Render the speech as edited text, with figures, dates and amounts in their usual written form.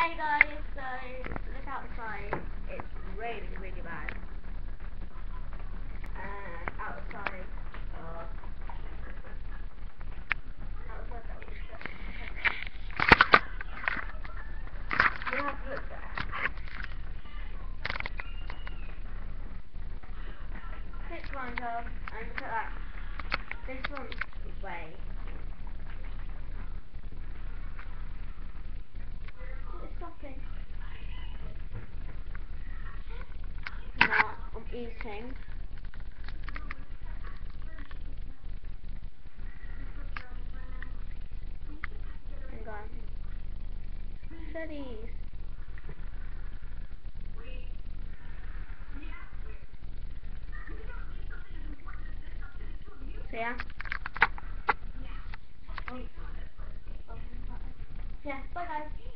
Hey guys, so look outside. It's raining really bad. And outside that was you have to look there. Pick one up and look at that. This one's way. It's stopping. No, I'm eating. Hang on. Studies. So yeah. Oh. Yeah, bye guys.